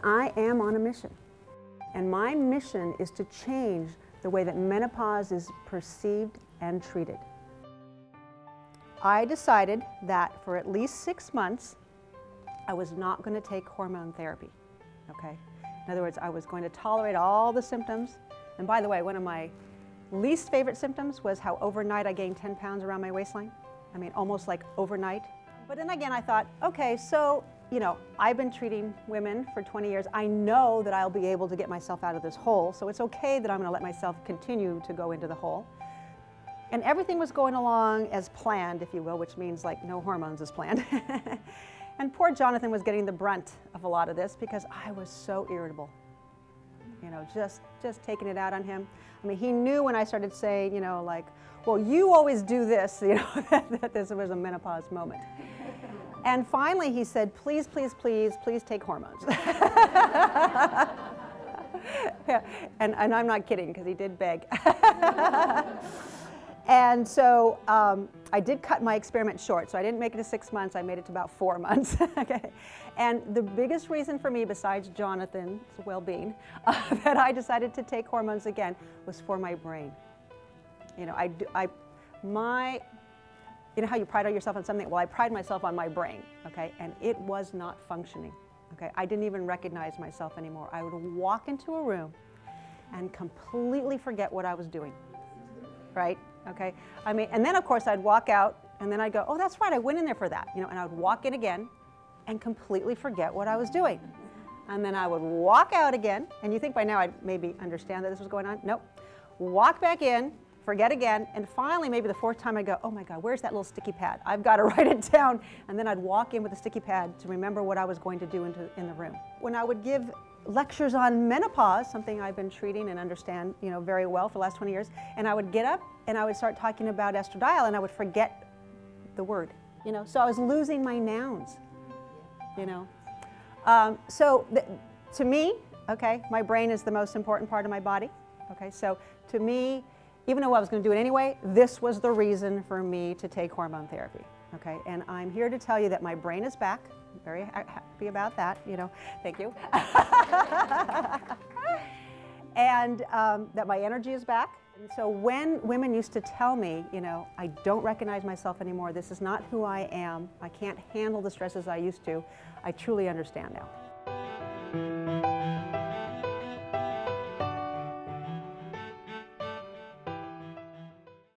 I am on a mission. And my mission is to change the way that menopause is perceived and treated. I decided that for at least 6 months, I was not going to take hormone therapy, okay? In other words, I was going to tolerate all the symptoms. And by the way, one of my least favorite symptoms was how overnight I gained 10 pounds around my waistline. I mean, almost like overnight. But then again, I thought, okay, so, you know, I've been treating women for 20 years. I know that I'll be able to get myself out of this hole, so it's okay that I'm going to let myself continue to go into the hole. And everything was going along as planned, if you will, which means like no hormones as planned. And poor Jonathan was getting the brunt of a lot of this because I was so irritable. You know, just taking it out on him. I mean, he knew when I started saying, you know, like, well, you always do this, you know, that this was a menopause moment. And finally he said, please, please, please, please take hormones. Yeah. And I'm not kidding, because he did beg. And so I did cut my experiment short, so I didn't make it to 6 months, I made it to about 4 months. Okay. And the biggest reason for me, besides Jonathan's well-being, that I decided to take hormones again was for my brain. You know, you know how you pride yourself on something? Well, I pride myself on my brain, okay? And it was not functioning, okay? I didn't even recognize myself anymore. I would walk into a room and completely forget what I was doing, right? Okay, I mean, and then of course I'd walk out and then I'd go, oh, that's right, I went in there for that, you know, and I would walk in again and completely forget what I was doing. And then I would walk out again, and you think by now I'd maybe understand that this was going on? Nope. Walk back in, forget again, and finally maybe the 4th time I'd go, oh my God, where's that little sticky pad? I've got to write it down. And then I'd walk in with a sticky pad to remember what I was going to do in the room. When I would give lectures on menopause, something I've been treating and understand, you know, very well for the last 20 years, and I would get up and I would start talking about estradiol and I would forget the word, you know, so I was losing my nouns, you know. To me, okay, my brain is the most important part of my body, okay, so to me, even though I was going to do it anyway, this was the reason for me to take hormone therapy, okay, and I'm here to tell you that my brain is back. I'm very happy about that, you know, thank you. And that my energy is back. And so when women used to tell me, you know, I don't recognize myself anymore, this is not who I am, I can't handle the stresses I used to, I truly understand now.